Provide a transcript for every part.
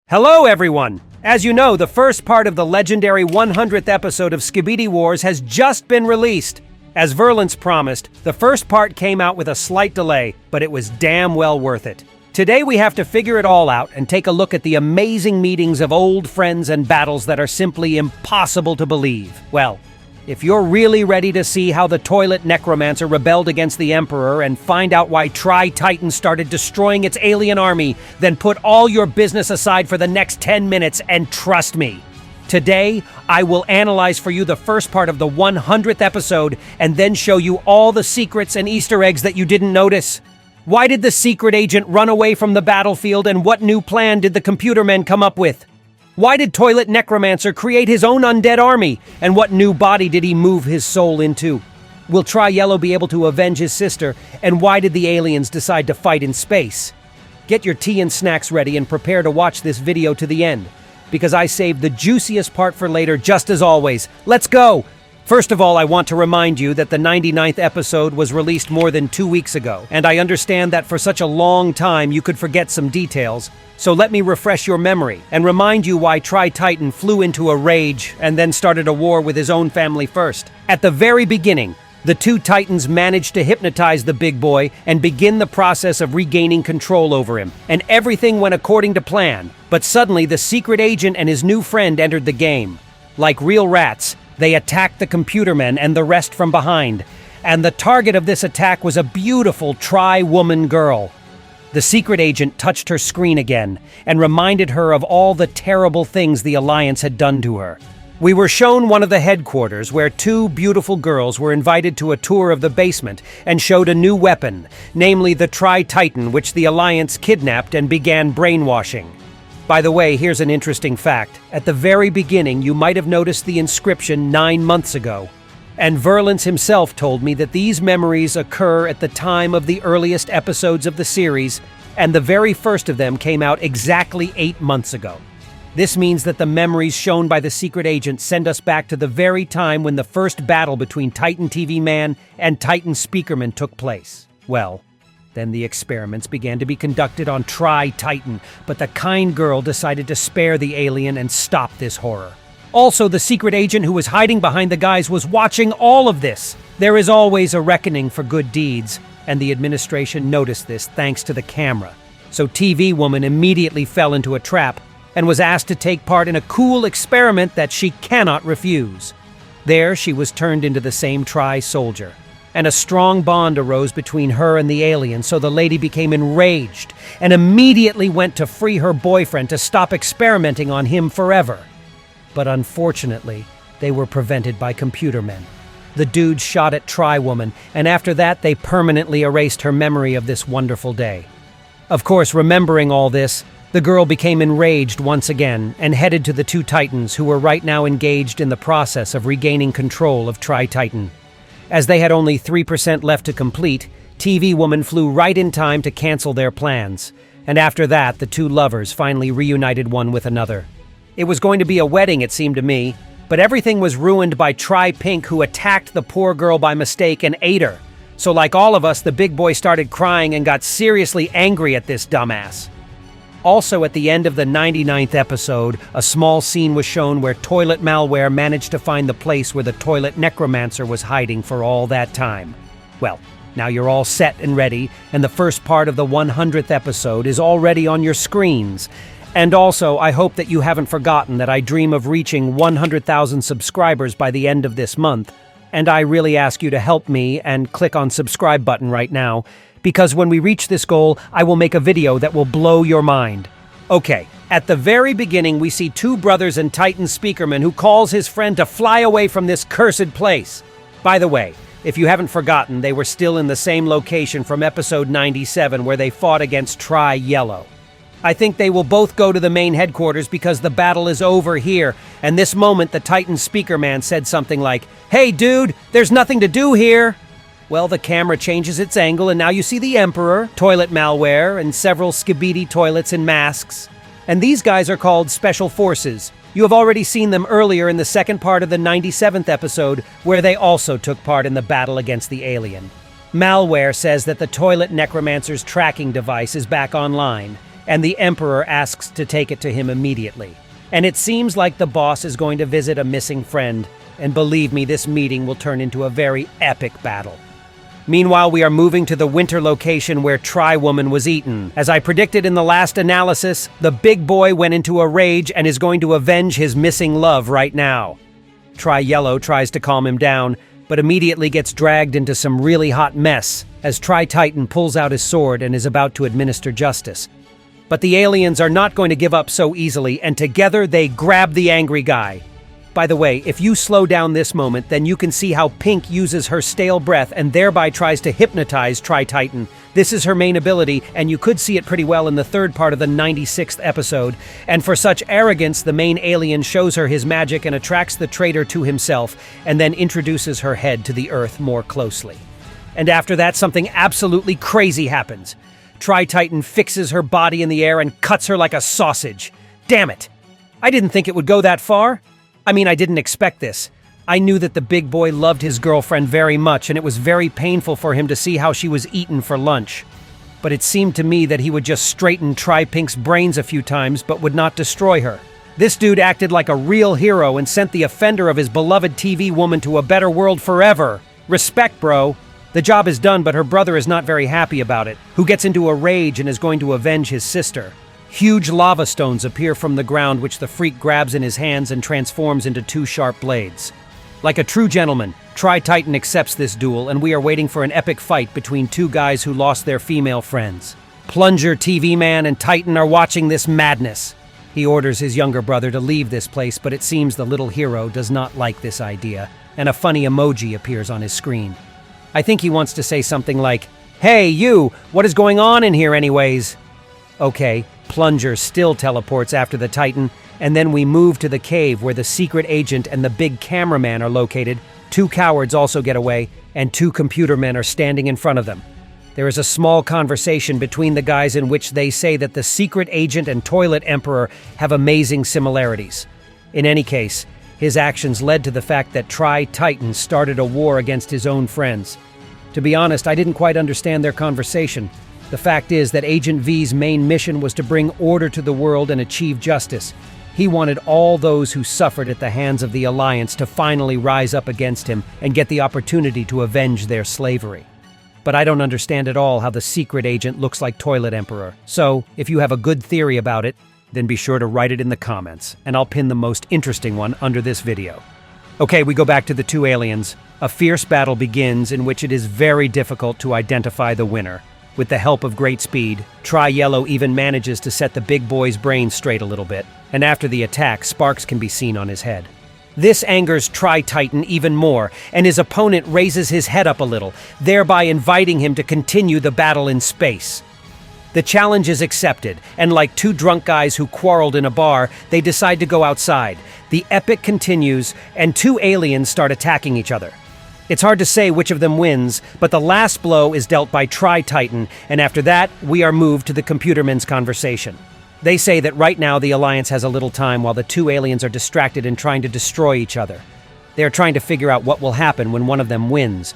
Hello, everyone! As you know, the first part of the legendary 100th episode of Skibidi Wars has just been released. As Verlance promised, the first part came out with a slight delay, but it was damn well worth it. Today we have to figure it all out and take a look at the amazing meetings of old friends and battles that are simply impossible to believe. Well, if you're really ready to see how the toilet necromancer rebelled against the Emperor and find out why Trititan started destroying its alien army, then put all your business aside for the next 10 minutes and trust me. Today, I will analyze for you the first part of the 100th episode and then show you all the secrets and Easter eggs that you didn't notice. Why did the secret agent run away from the battlefield, and what new plan did the computerman come up with? Why did Toilet Necromancer create his own undead army, and what new body did he move his soul into? Will Tri-Yellow be able to avenge his sister, and why did the aliens decide to fight in space? Get your tea and snacks ready and prepare to watch this video to the end, because I saved the juiciest part for later just as always. Let's go! First of all, I want to remind you that the 99th episode was released more than 2 weeks ago, and I understand that for such a long time you could forget some details. So let me refresh your memory and remind you why Trititan flew into a rage and then started a war with his own family first. At the very beginning, the two Titans managed to hypnotize the big boy and begin the process of regaining control over him, and everything went according to plan. But suddenly, the secret agent and his new friend entered the game. Like real rats, they attacked the computermen and the rest from behind, and the target of this attack was a beautiful tri-woman girl. The secret agent touched her screen again and reminded her of all the terrible things the Alliance had done to her. We were shown one of the headquarters where two beautiful girls were invited to a tour of the basement and showed a new weapon, namely the Trititan, which the Alliance kidnapped and began brainwashing. By the way, here's an interesting fact. At the very beginning, you might have noticed the inscription 9 months ago. And Verlance himself told me that these memories occur at the time of the earliest episodes of the series, and the very first of them came out exactly 8 months ago. This means that the memories shown by the secret agent send us back to the very time when the first battle between Titan TVman and Titan Speakerman took place. Well, then the experiments began to be conducted on Tri-Titan, but the kind girl decided to spare the alien and stop this horror. Also, the secret agent who was hiding behind the guys was watching all of this. There is always a reckoning for good deeds, and the administration noticed this thanks to the camera. So TVwoman immediately fell into a trap and was asked to take part in a cool experiment that she cannot refuse. There, she was turned into the same Tri-soldier, and a strong bond arose between her and the alien, so the lady became enraged and immediately went to free her boyfriend to stop experimenting on him forever. But unfortunately, they were prevented by computermen. The dudes shot at Tri-Woman, and after that they permanently erased her memory of this wonderful day. Of course, remembering all this, the girl became enraged once again and headed to the two Titans, who were right now engaged in the process of regaining control of Tri-Titan. As they had only 3% left to complete, TVwoman flew right in time to cancel their plans, and after that the two lovers finally reunited one with another. It was going to be a wedding, it seemed to me, but everything was ruined by Tri-Pink, who attacked the poor girl by mistake and ate her. So like all of us, the big boy started crying and got seriously angry at this dumbass. Also, at the end of the 99th episode, a small scene was shown where Toilet Malware managed to find the place where the Toilet Necromancer was hiding for all that time. Well, now you're all set and ready, and the first part of the 100th episode is already on your screens. And also, I hope that you haven't forgotten that I dream of reaching 100,000 subscribers by the end of this month. And I really ask you to help me and click on subscribe button right now, because when we reach this goal, I will make a video that will blow your mind. Okay, at the very beginning, we see two brothers and Titan Speakerman who calls his friend to fly away from this cursed place. By the way, if you haven't forgotten, they were still in the same location from episode 97 where they fought against Tri-Yellow. I think they will both go to the main headquarters because the battle is over here, and this moment the Titan Speakerman said something like, "Hey dude, there's nothing to do here." Well, the camera changes its angle and now you see the Emperor, Toilet Malware, and several Skibidi toilets and masks. And these guys are called Special Forces. You have already seen them earlier in the second part of the 97th episode, where they also took part in the battle against the alien. Malware says that the Toilet Necromancer's tracking device is back online, and the Emperor asks to take it to him immediately. And it seems like the boss is going to visit a missing friend, and believe me, this meeting will turn into a very epic battle. Meanwhile, we are moving to the winter location where TVwoman was eaten. As I predicted in the last analysis, the big boy went into a rage and is going to avenge his missing love right now. Tri-Yellow tries to calm him down, but immediately gets dragged into some really hot mess as Tri-Titan pulls out his sword and is about to administer justice. But the aliens are not going to give up so easily, and together they grab the angry guy. By the way, if you slow down this moment, then you can see how Pink uses her stale breath and thereby tries to hypnotize Tri-Titan. This is her main ability, and you could see it pretty well in the third part of the 96th episode. And for such arrogance, the main alien shows her his magic and attracts the traitor to himself, and then introduces her head to the Earth more closely. And after that, something absolutely crazy happens. Tri-Titan fixes her body in the air and cuts her like a sausage. Damn it! I didn't think it would go that far. I mean, I didn't expect this. I knew that the big boy loved his girlfriend very much, and it was very painful for him to see how she was eaten for lunch. But it seemed to me that he would just straighten Tri-Pink's brains a few times, but would not destroy her. This dude acted like a real hero and sent the offender of his beloved TV woman to a better world forever. Respect, bro. The job is done, but her brother is not very happy about it, who gets into a rage and is going to avenge his sister. Huge lava stones appear from the ground, which the freak grabs in his hands and transforms into two sharp blades. Like a true gentleman, Tri-Titan accepts this duel, and we are waiting for an epic fight between two guys who lost their female friends. Plunger, TVman, and Titan are watching this madness. He orders his younger brother to leave this place, but it seems the little hero does not like this idea, and a funny emoji appears on his screen. I think he wants to say something like, "Hey, you, what is going on in here anyways?" Okay, Plunger still teleports after the Titan, and then we move to the cave where the secret agent and the big cameraman are located. Two cowards also get away, and two computermen are standing in front of them. There is a small conversation between the guys in which they say that the secret agent and Toilet Emperor have amazing similarities. In any case, his actions led to the fact that Tri-Titan started a war against his own friends. To be honest, I didn't quite understand their conversation. The fact is that Agent V's main mission was to bring order to the world and achieve justice. He wanted all those who suffered at the hands of the Alliance to finally rise up against him and get the opportunity to avenge their slavery. But I don't understand at all how the secret agent looks like Toilet Emperor. So, if you have a good theory about it, then be sure to write it in the comments, and I'll pin the most interesting one under this video. Okay, we go back to the two aliens. A fierce battle begins in which it is very difficult to identify the winner. With the help of great speed, Tri-Yellow even manages to set the big boy's brain straight a little bit, and after the attack, sparks can be seen on his head. This angers Tri-Titan even more, and his opponent raises his head up a little, thereby inviting him to continue the battle in space. The challenge is accepted, and like two drunk guys who quarreled in a bar, they decide to go outside. The epic continues, and two aliens start attacking each other. It's hard to say which of them wins, but the last blow is dealt by Tri-Titan, and after that, we are moved to the computerman's conversation. They say that right now the Alliance has a little time while the two aliens are distracted and trying to destroy each other. They are trying to figure out what will happen when one of them wins.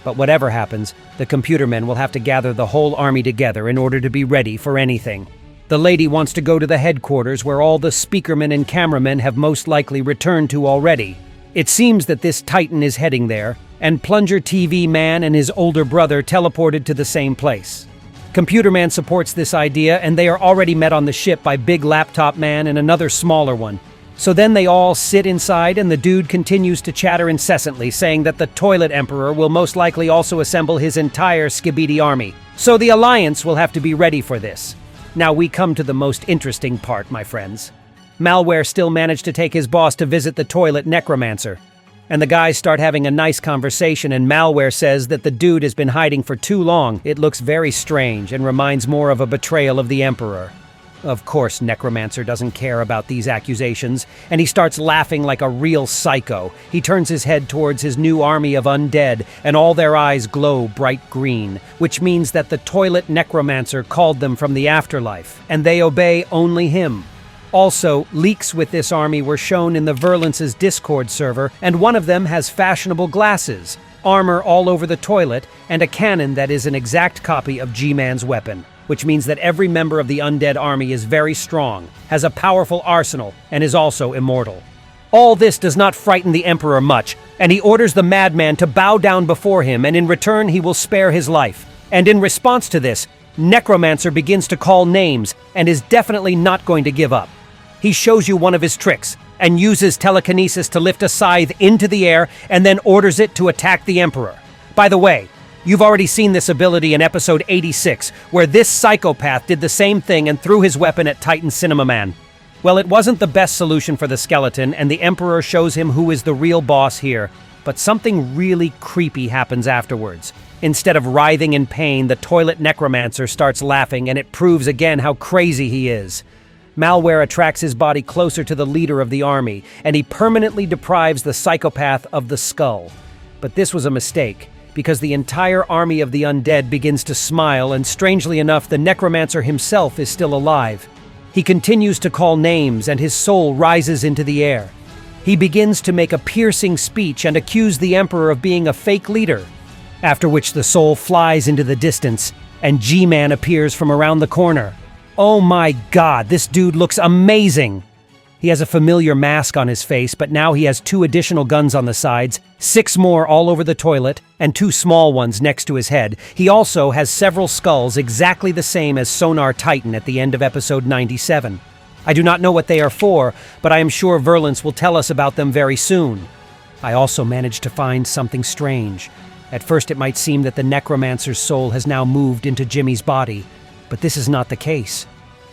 But whatever happens, the computermen will have to gather the whole army together in order to be ready for anything. The lady wants to go to the headquarters where all the speakermen and cameramen have most likely returned to already. It seems that this Titan is heading there, and Plunger TV Man and his older brother teleported to the same place. Computerman supports this idea, and they are already met on the ship by Big Laptop Man and another smaller one. So then they all sit inside, and the dude continues to chatter incessantly, saying that the Toilet Emperor will most likely also assemble his entire Skibidi army. So the Alliance will have to be ready for this. Now we come to the most interesting part, my friends. Malware still managed to take his boss to visit the toilet necromancer. And the guys start having a nice conversation, and Malware says that the dude has been hiding for too long. It looks very strange and reminds more of a betrayal of the Emperor. Of course, Necromancer doesn't care about these accusations, and he starts laughing like a real psycho. He turns his head towards his new army of undead, and all their eyes glow bright green, which means that the toilet Necromancer called them from the afterlife, and they obey only him. Also, leaks with this army were shown in the Verlance's Discord server, and one of them has fashionable glasses, armor all over the toilet, and a cannon that is an exact copy of G-Man's weapon. which means that every member of the undead army is very strong, has a powerful arsenal, and is also immortal. All this does not frighten the Emperor much, and he orders the madman to bow down before him, and in return he will spare his life. And in response to this, Necromancer begins to call names and is definitely not going to give up. He shows you one of his tricks and uses telekinesis to lift a scythe into the air and then orders it to attack the Emperor. By the way, you've already seen this ability in episode 86, where this psychopath did the same thing and threw his weapon at Titan Cinema Man. Well, it wasn't the best solution for the skeleton, and the Emperor shows him who is the real boss here, but something really creepy happens afterwards. Instead of writhing in pain, the toilet necromancer starts laughing, and it proves again how crazy he is. Malware attracts his body closer to the leader of the army, and he permanently deprives the psychopath of the skull. But this was a mistake, because the entire army of the undead begins to smile, and strangely enough, the necromancer himself is still alive. He continues to call names, and his soul rises into the air. He begins to make a piercing speech and accuse the Emperor of being a fake leader, after which the soul flies into the distance, and G-Man appears from around the corner. Oh my god, this dude looks amazing! He has a familiar mask on his face, but now he has 2 additional guns on the sides, 6 more all over the toilet, and 2 small ones next to his head. He also has several skulls exactly the same as Sonar Titan at the end of episode 97. I do not know what they are for, but I am sure Verlance will tell us about them very soon. I also managed to find something strange. At first it might seem that the necromancer's soul has now moved into Jimmy's body, but this is not the case.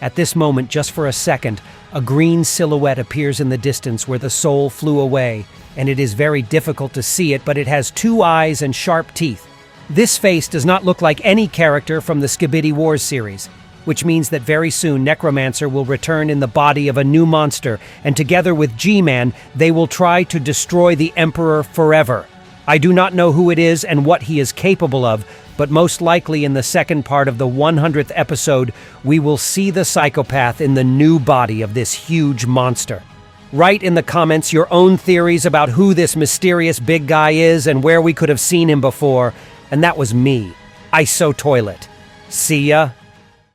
At this moment, just for a second, a green silhouette appears in the distance where the soul flew away, and it is very difficult to see it, but it has 2 eyes and sharp teeth. This face does not look like any character from the Skibidi Wars series, which means that very soon Necromancer will return in the body of a new monster, and together with G-Man, they will try to destroy the Emperor forever. I do not know who it is and what he is capable of, but most likely in the second part of the 100th episode, we will see the psychopath in the new body of this huge monster. Write in the comments your own theories about who this mysterious big guy is and where we could have seen him before. And that was me, ISO Toilet. See ya.